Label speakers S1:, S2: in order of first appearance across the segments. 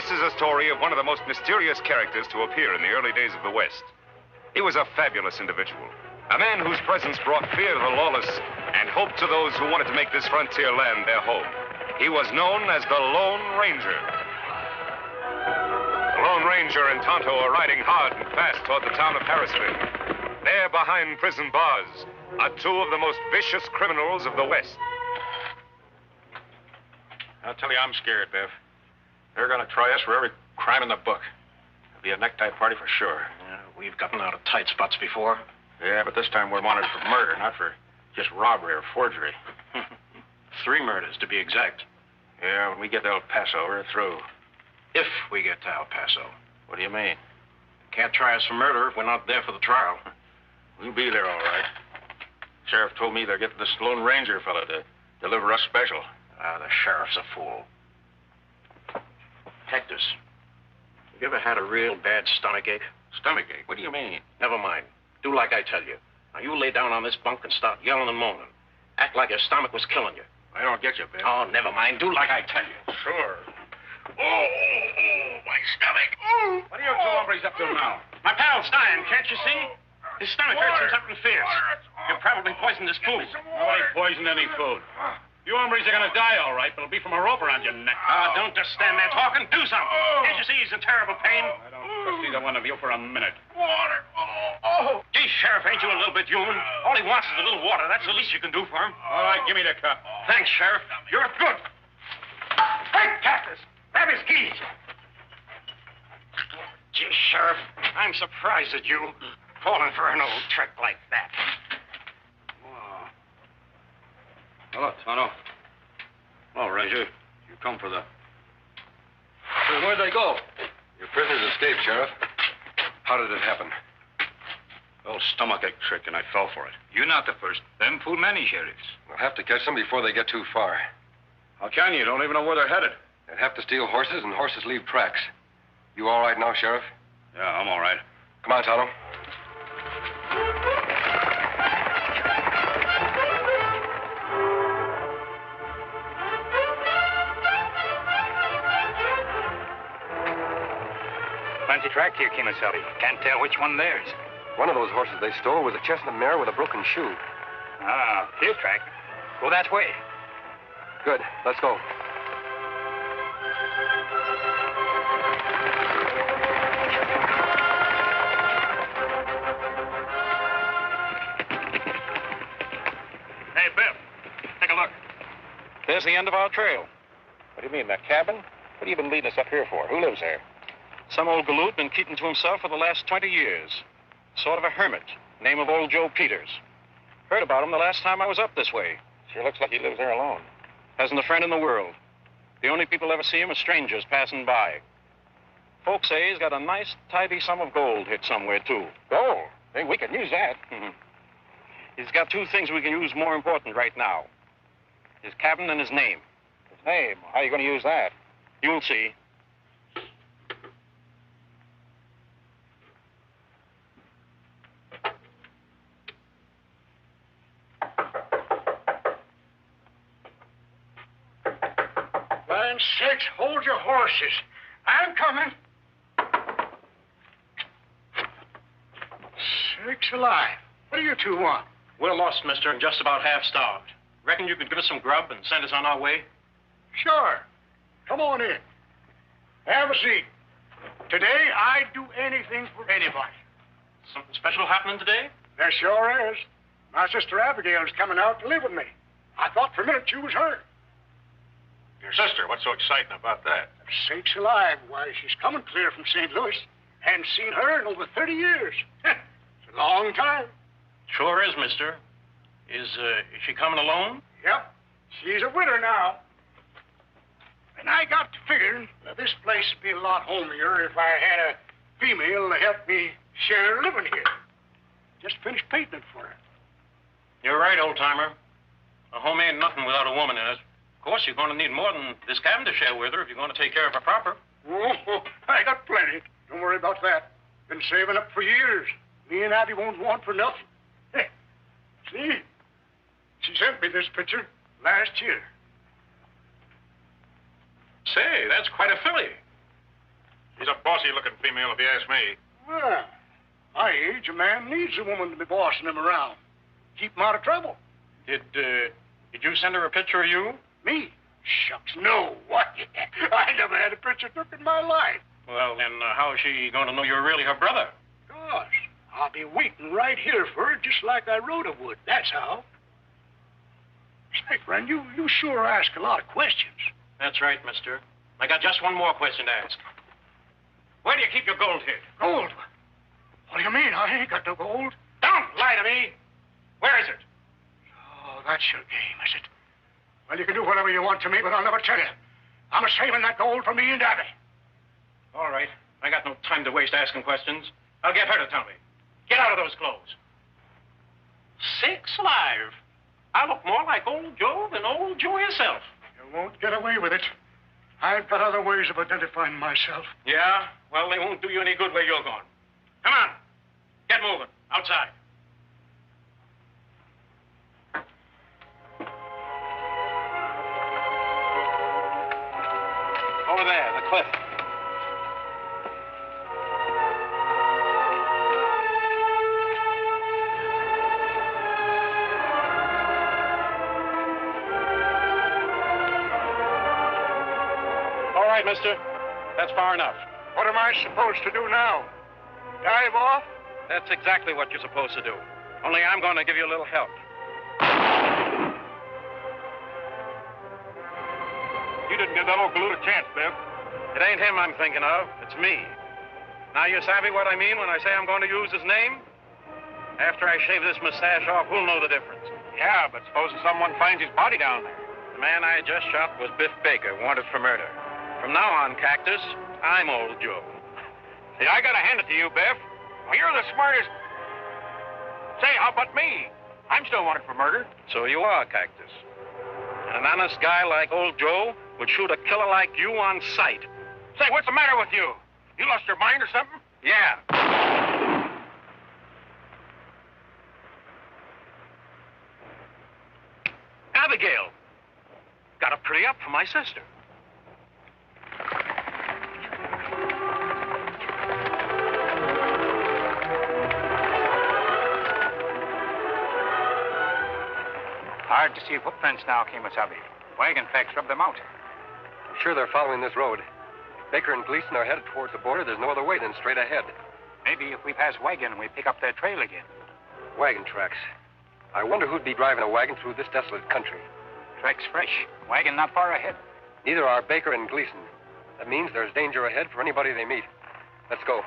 S1: This is a story of one of the most mysterious characters to appear in the early days of the West. He was a fabulous individual, a man whose presence brought fear to the lawless and hope to those who wanted to make this frontier land their home. He was known as the Lone Ranger. The Lone Ranger and Tonto are riding hard and fast toward the town of Harrisville. There, behind prison bars, are two of the most vicious criminals of the West.
S2: I'll tell you, I'm scared, Biff. They're going to try us for every crime in the book. It'll be a necktie party for sure.
S3: Yeah, we've gotten out of tight spots before.
S2: Yeah, but this time we're wanted for murder, not for just robbery or forgery.
S3: 3 murders, to be exact.
S2: Yeah, when we get to El Paso, we're through.
S3: If we get to El Paso.
S2: What do you mean?
S3: Can't try us for murder if we're not there for the trial.
S2: We'll be there, all right. Sheriff told me they're getting this Lone Ranger fella to deliver us special.
S3: The sheriff's a fool. Hector's, have you ever had a real bad stomachache?
S2: Stomachache? What do you mean?
S3: Never mind. Do like I tell you. Now, you lay down on this bunk and start yelling and moaning. Act like your stomach was killing you.
S2: I don't get you, Biff.
S3: Oh, never mind. Do like I tell you.
S2: Sure.
S3: Oh, my stomach.
S2: What are you two hombres up to now?
S3: My pal's dying, can't you see? His stomach hurts him something fierce. You probably poisoned his food.
S2: Nobody poisoned any food. You hombres are going to die, all right, but it'll be from a rope around your neck.
S3: Don't just stand there talking. Do something. Can't you see he's in terrible pain?
S2: I don't trust either one of you for a minute.
S3: Water. Gee, Sheriff, ain't you a little bit human? All he wants is a little water. That's the least you can do for him.
S2: All right, give me the cup.
S3: Thanks, Sheriff. You're good. Hey, Cactus, grab his keys. Gee, Sheriff, I'm surprised at you falling for an old trick like that.
S2: Hello, Tonto. Hello, Ranger. You come for the... So where'd they go?
S4: Your prisoners escaped, Sheriff. How did it happen?
S2: Old stomachache trick, and I fell for it.
S5: You're not the first. Them fool many sheriffs.
S4: We'll have to catch them before they get too far.
S2: How can you? You don't even know where they're headed.
S4: They'd have to steal horses, and horses leave tracks. You all right now, Sheriff?
S2: Yeah, I'm all right.
S4: Come on, Tonto.
S5: Fancy track here, Kimasabi. Can't tell which one theirs.
S4: One of those horses they stole was a chestnut mare with a broken shoe.
S5: Ah, his track. Go that way.
S4: Good. Let's go.
S3: Hey, Biff, take a look. There's the end of our trail.
S2: What do you mean, that cabin? What have you been leading us up here for? Who lives there?
S3: Some old galoot been keeping to himself for the last 20 years. Sort of a hermit. Name of old Joe Peters. Heard about him the last time I was up this way.
S2: Sure looks like he lives there alone.
S3: Hasn't a friend in the world. The only people ever see him are strangers passing by. Folks say he's got a nice, tidy sum of gold hid somewhere, too.
S2: Gold? Hey, we could use that.
S3: He's got 2 things we can use more important right now. His cabin and his name.
S2: His name? How are you going to use that?
S3: You'll see.
S6: Land sakes, hold your horses. I'm coming. Sakes alive. What do you two want?
S3: We're lost, mister, and just about half starved. Reckon you could give us some grub and send us on our way?
S6: Sure. Come on in. Have a seat. Today, I'd do anything for anybody.
S3: Something special happening today?
S6: There sure is. My sister Abigail's coming out to live with me. I thought for a minute you was her.
S2: Your sister? What's so exciting about that?
S6: Sakes alive. Why, she's coming clear from St. Louis. Hadn't seen her in over 30 years. It's a long time.
S3: Sure is, mister. Is she coming alone?
S6: Yep. She's a widow now. And I got to figuring that this place would be a lot homier if I had a female to help me share living here. Just finished painting it for her.
S3: You're right, old-timer. A home ain't nothing without a woman in it. Of course, you're going to need more than this cabin to share with her if you're going to take care of her proper.
S6: Oh, I got plenty. Don't worry about that. Been saving up for years. Me and Abby won't want for nothing. Hey, see? She sent me this picture last year.
S3: Say, that's quite a filly. She's a bossy-looking female, if you ask me.
S6: Well, my age, a man needs a woman to be bossing him around. Keep him out of trouble.
S3: Did you send her a picture of you?
S6: Me? Shucks, no. What? I never had a picture took in my life.
S3: Well, then how is she going to know you're really her brother?
S6: Gosh, I'll be waiting right here for her just like I wrote her would. That's how. Say, friend, you sure ask a lot of questions.
S3: That's right, mister. I got just one more question to ask. Where do you keep your gold hid?
S6: Gold? What do you mean? I ain't got no gold.
S3: Don't lie to me. Where is it?
S6: Oh, that's your game, is it? Well, you can do whatever you want to me, but I'll never tell you. I'm saving that gold for me and Abby.
S3: All right. I got no time to waste asking questions. I'll get her to tell me. Get out of those clothes. Sakes alive. I look more like old Joe than old Joe himself.
S6: You won't get away with it. I've got other ways of identifying myself.
S3: Yeah? Well, they won't do you any good where you're going. Come on. Get moving. Outside. Over there, the cliff. All right, mister. That's far enough.
S6: What am I supposed to do now? Dive off?
S3: That's exactly what you're supposed to do. Only I'm going to give you a little help.
S5: You didn't give that old galoot a chance, Biff.
S3: It ain't him I'm thinking of. It's me. Now you savvy what I mean when I say I'm going to use his name? After I shave this mustache off, who'll know the difference?
S5: Yeah, but supposing someone finds his body down there.
S3: The man I just shot was Biff Baker, wanted for murder. From now on, Cactus, I'm old Joe.
S5: See, I gotta hand it to you, Biff. Well, you're the smartest. Say, how about me? I'm still wanted for murder.
S3: So you are, Cactus. And an honest guy like old Joe would shoot a killer like you on sight.
S5: Say, what's the matter with you? You lost your mind or something?
S3: Yeah. Abigail. Got a pretty up for my sister.
S5: Hard to see footprints now, Kemosabe. Wagon tracks rub them out.
S4: I'm sure they're following this road. Baker and Gleason are headed towards the border. There's no other way than straight ahead.
S5: Maybe if we pass Wagon, we pick up their trail again.
S4: Wagon tracks. I wonder who'd be driving a wagon through this desolate country.
S5: Tracks fresh. Wagon not far ahead.
S4: Neither are Baker and Gleason. That means there's danger ahead for anybody they meet. Let's go.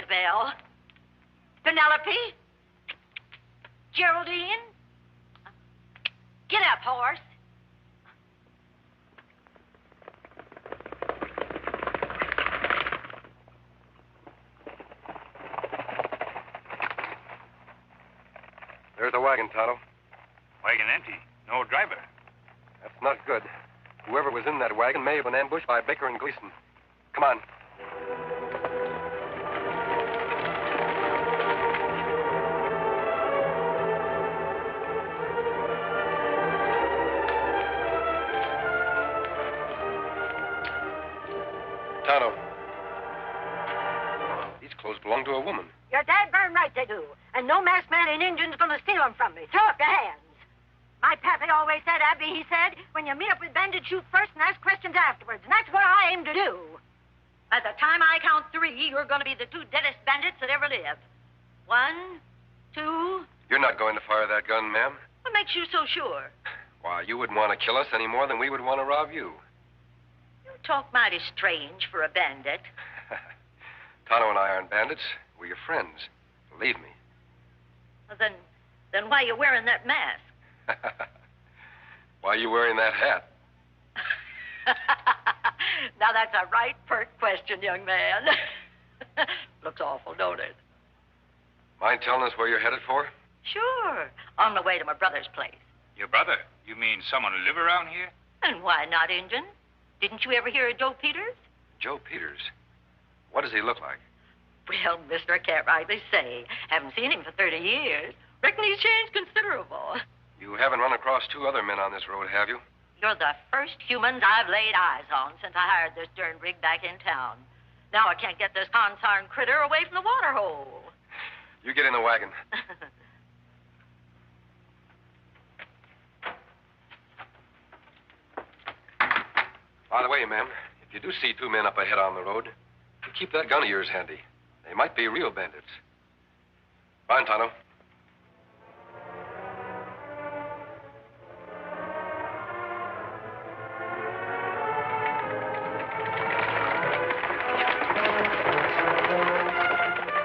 S7: Belle. Penelope? Geraldine? Get up, horse.
S4: There's the wagon, Tonto.
S5: Wagon empty. No driver.
S4: That's not good. Whoever was in that wagon may have been ambushed by Baker and Gleason. Come on. Tonto. These clothes belong to a woman.
S7: You're dad-burn right they do. And no masked man in Indian's gonna steal them from me. Throw up your hands. My pappy always said, Abby, he said, when you meet up with bandits, shoot first and ask questions afterwards. And that's what I aim to do. By the time I count 3, you're gonna be the 2 deadest bandits that ever lived. 1, 2...
S4: You're not going to fire that gun, ma'am.
S7: What makes you so sure?
S4: Why, you wouldn't want to kill us any more than we would want to rob you.
S7: You talk mighty strange for a bandit.
S4: Tonto and I aren't bandits. We're your friends. Believe me.
S7: Well, then why are you wearing that mask?
S4: Why are you wearing that hat?
S7: Now, that's a right pert question, young man. Looks awful, don't it?
S4: Mind telling us where you're headed for?
S7: Sure. On the way to my brother's place.
S5: Your brother? You mean someone who live around here?
S7: And why not, Injun? Didn't you ever hear of Joe Peters?
S4: Joe Peters. What does he look like?
S7: Well, mister, I can't rightly say. Haven't seen him for 30 years. Reckon he's changed considerable.
S4: You haven't run across two other men on this road, have you?
S7: You're the first humans I've laid eyes on since I hired this darn rig back in town. Now I can't get this consarn critter away from the water hole.
S4: You get in the wagon. By the way, ma'am, if you do see two men up ahead on the road, you keep that gun of yours handy. They might be real bandits. Fine, Tonto.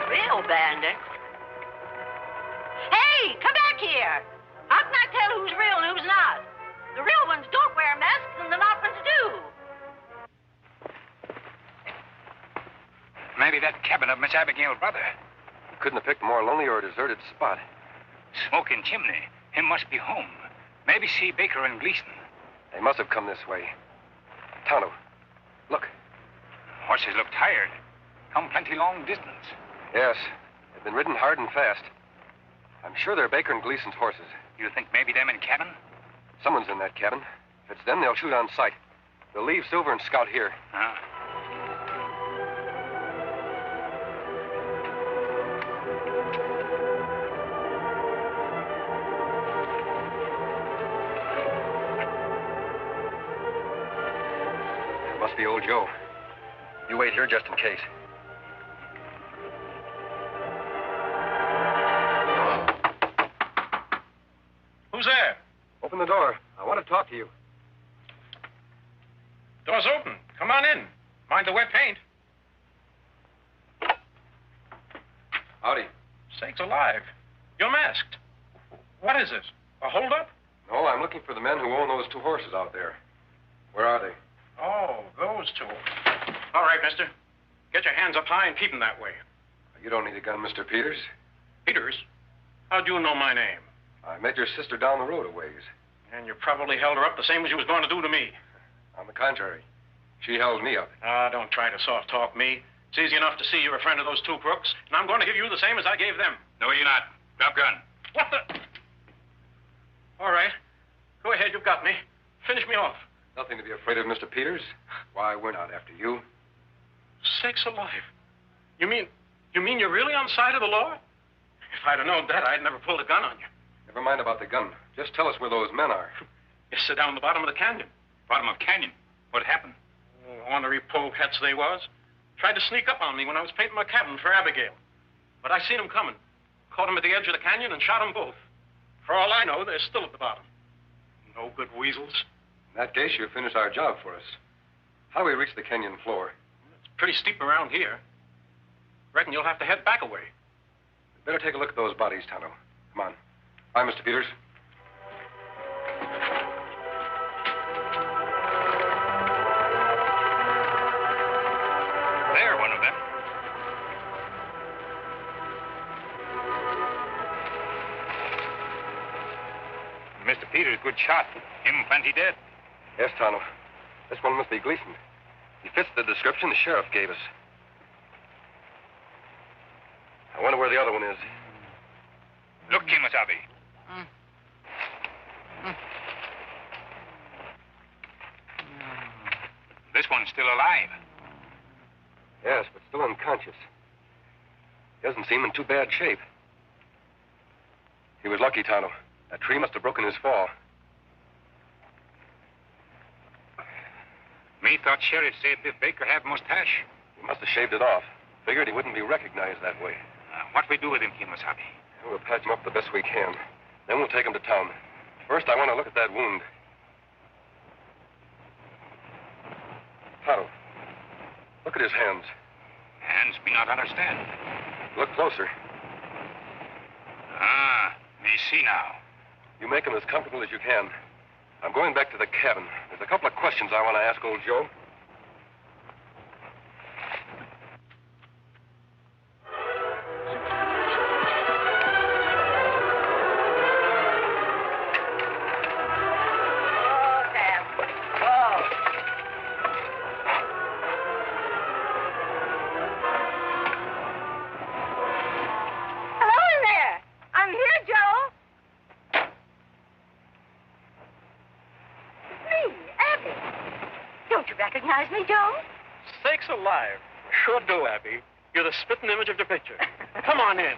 S7: Real bandits? Hey, come back here. How can I tell who's real and who's not? The real ones don't wear masks and the not ones do.
S5: Maybe that cabin of Miss Abigail's brother.
S4: You couldn't have picked a more lonely or deserted spot.
S5: Smoking chimney. Him must be home. Maybe see Baker and Gleason.
S4: They must have come this way. Tonto, look.
S5: Horses look tired. Come plenty long distance.
S4: Yes, they've been ridden hard and fast. I'm sure they're Baker and Gleason's horses.
S5: You think maybe them in cabin?
S4: Someone's in that cabin. If it's them, they'll shoot on sight. They'll leave Silver and Scout here.
S5: Ah.
S4: It must be old Joe. You wait here just in case.
S3: Who's there?
S4: Open the door. I want to talk to you.
S3: Door's open. Come on in. Mind the wet paint.
S4: Howdy.
S3: Sakes alive. You're masked. What is this? A holdup?
S4: No, I'm looking for the men who own those two horses out there. Where are they?
S3: Oh, those two. All right, mister. Get your hands up high and keep them that way.
S4: You don't need a gun, Mr. Peters.
S3: Peters? How'd you know my name?
S4: I met your sister down the road a ways.
S3: And you probably held her up the same as you was going to do to me.
S4: On the contrary, she held me up.
S3: Ah, don't try to soft talk me. It's easy enough to see you're a friend of those two crooks, and I'm going to give you the same as I gave them.
S5: No, you're not. Drop gun.
S3: What the? All right. Go ahead, you've got me. Finish me off.
S4: Nothing to be afraid of, Mr. Peters. Why, we're not after you.
S3: Sakes alive. You mean you're really on the side of the law? If I'd have known that, I'd never pulled a gun on you.
S4: Never mind about the gun. Just tell us where those men are.
S3: You sit down the bottom of the canyon.
S5: Bottom of canyon. What happened?
S3: Oh, ornery polecats they was. Tried to sneak up on me when I was painting my cabin for Abigail. But I seen them coming. Caught them at the edge of the canyon and shot them both. For all I know, they're still at the bottom. No good weasels.
S4: In that case, you finished our job for us. How do we reach the canyon floor?
S3: It's pretty steep around here. Reckon you'll have to head back a way.
S4: We'd better take a look at those bodies, Tonto. Come on. Bye, Mr. Peters.
S5: There, one of them. Mr. Peters, good shot. Him plenty dead.
S4: Yes, Tonto. This one must be Gleason. He fits the description the sheriff gave us. I wonder where the other one is.
S5: Look, Kimasabi. This one's still alive.
S4: Yes, but still unconscious. He doesn't seem in too bad shape. He was lucky, Tonto. That tree must have broken his fall.
S5: Me thought Sheriff said Biff Baker have mustache.
S4: He must have shaved it off. Figured he wouldn't be recognized that way.
S5: What we do with him, Kimasabi?
S4: We'll patch him up the best we can. Then we'll take him to town. First, I want to look at that wound. Tonto, look at his hands.
S5: Hands me not understand.
S4: Look closer.
S5: Ah, me see now.
S4: You make him as comfortable as you can. I'm going back to the cabin. There's a couple of questions I want to ask old Joe.
S7: recognize me, Joe?
S3: Sakes alive. Sure do, Abby. You're the spitting image of the picture. Come on in.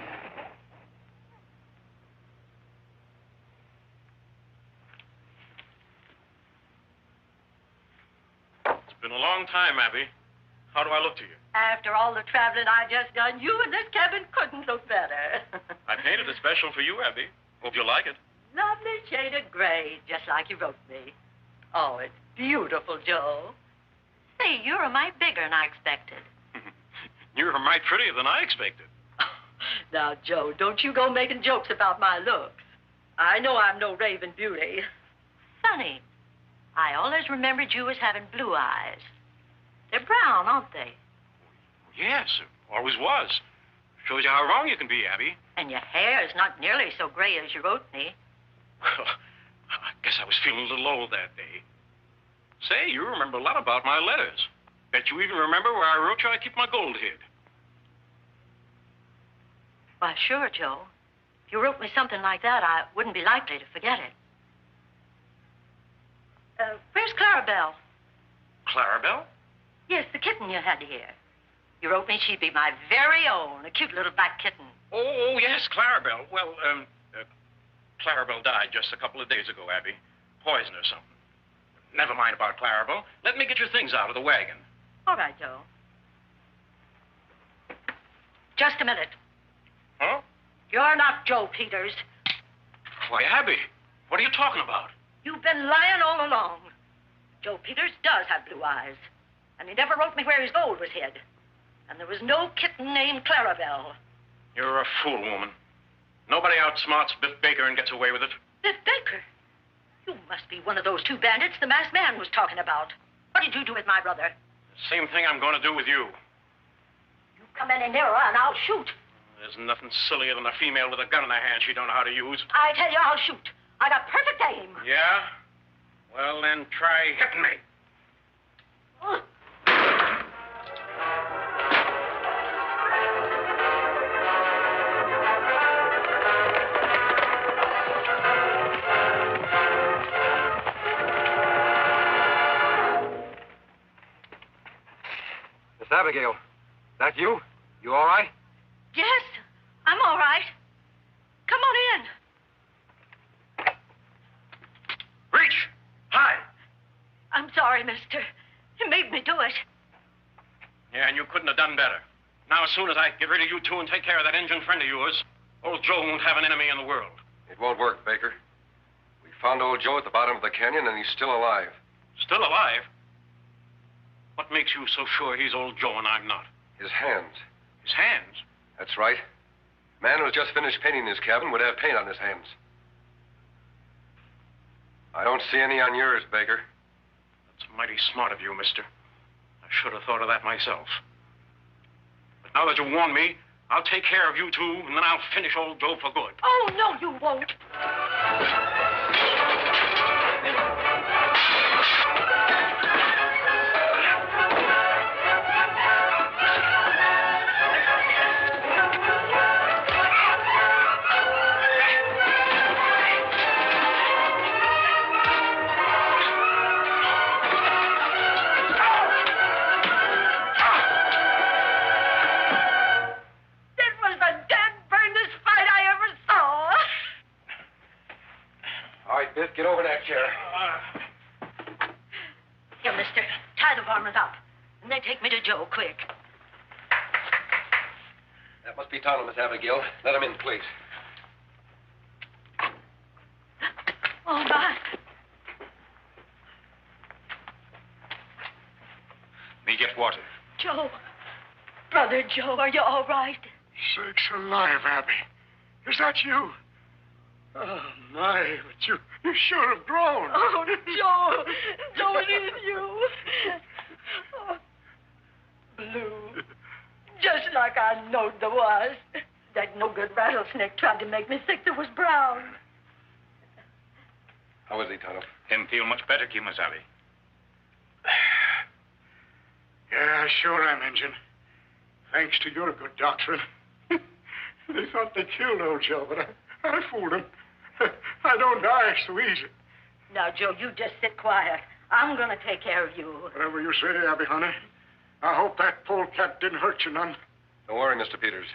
S3: It's been a long time, Abby. How do I look to you?
S8: After all the traveling I just done, you in this cabin couldn't look better.
S3: I painted it special for you, Abby. Hope you like it.
S8: Lovely shade of gray, just like you wrote me. Oh, it's beautiful, Joe. Say, you're a mite bigger than I expected.
S3: You're a mite prettier than I expected.
S8: Now, Joe, don't you go making jokes about my looks. I know I'm no raving beauty. Funny, I always remembered you as having blue eyes. They're brown, aren't they?
S3: Yes, always was. Shows you how wrong you can be, Abby.
S8: And your hair is not nearly so gray as you wrote me.
S3: Well, I guess I was feeling a little old that day. Say, you remember a lot about my letters. Bet you even remember where I wrote you I keep my gold hid.
S8: Why, sure, Joe. If you wrote me something like that, I wouldn't be likely to forget it. Where's Clarabelle?
S3: Clarabelle?
S8: Yes, the kitten you had here. You wrote me she'd be my very own, a cute little black kitten.
S3: Oh, yes, Clarabelle. Well, Clarabelle died just a couple of days ago, Abby. Poison or something. Never mind about Clarabelle. Let me get your things out of the wagon.
S8: All right, Joe. Just a minute.
S3: Huh?
S8: You're not Joe Peters.
S3: Why, Abby, what are you talking about?
S8: You've been lying all along. Joe Peters does have blue eyes. And he never wrote me where his gold was hid. And there was no kitten named Clarabelle.
S3: You're a fool, woman. Nobody outsmarts Biff Baker and gets away with it.
S8: Biff Baker? You must be one of those two bandits the masked man was talking about. What did you do with my brother?
S3: The same thing I'm going to do with you.
S8: You come any nearer and I'll shoot.
S3: There's nothing sillier than a female with a gun in her hand she don't know how to use.
S8: I tell you, I'll shoot. I got perfect aim.
S3: Yeah? Well, then try hitting me.
S4: Miss Abigail, that you? You all right?
S8: Yes, I'm all right. Come on in.
S3: Reach! Hide!
S8: I'm sorry, mister. You made me do it.
S3: Yeah, and you couldn't have done better. Now, as soon as I get rid of you two and take care of that Injun friend of yours, old Joe won't have an enemy in the world.
S4: It won't work, Baker. We found old Joe at the bottom of the canyon, and he's still alive.
S3: Still alive? What makes you so sure he's old Joe and I'm not?
S4: His hands.
S3: His hands?
S4: That's right. Man who's just finished painting his cabin would have paint on his hands. I don't see any on yours, Baker.
S3: That's mighty smart of you, mister. I should have thought of that myself. But now that you warned me, I'll take care of you two, and then I'll finish old Joe for good.
S8: Oh, no, you won't.
S4: Biff, get over that chair.
S8: Here, mister, tie the varmint up. And then take me to Joe, quick.
S4: That must be Tonto, Miss Abigail. Let him in, please.
S8: Oh, my.
S3: Me get water.
S8: Joe. Brother Joe, are you all right?
S6: Sakes alive, Abby. Is that you? Oh, my, but you sure have grown.
S8: Oh, Joe. Joe, it is you. Oh, blue. Just like I knowed there was. That no-good rattlesnake tried to make me think there was brown.
S4: How is he, Tonto?
S3: Him feel much better, Kimasabi.
S6: Yeah, sure am, Injun. Thanks to your good doctrine. They thought they killed old Joe, but I fooled them. I don't die so easy.
S8: Now, Joe, you just sit quiet. I'm going to take care of you.
S6: Whatever you say, Abby, honey. I hope that polecat didn't hurt you none.
S4: Don't worry, Mr. Peters.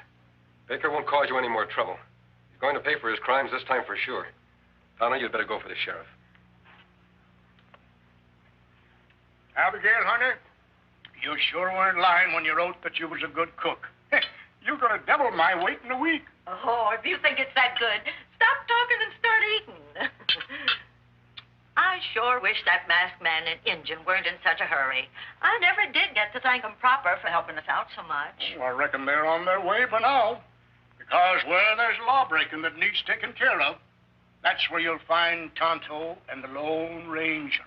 S4: Baker won't cause you any more trouble. He's going to pay for his crimes this time for sure. Tonto, you'd better go for the sheriff.
S6: Abigail, honey, you sure weren't lying when you wrote that you was a good cook. You're going to double my weight in a week.
S8: Oh, if you think it's that good, stop talking and start eating. I sure wish that masked man and Injun weren't in such a hurry. I never did get to thank them proper for helping us out so much.
S6: Oh, I reckon they're on their way by now. Because where there's lawbreaking that needs taken care of, that's where you'll find Tonto and the Lone Ranger.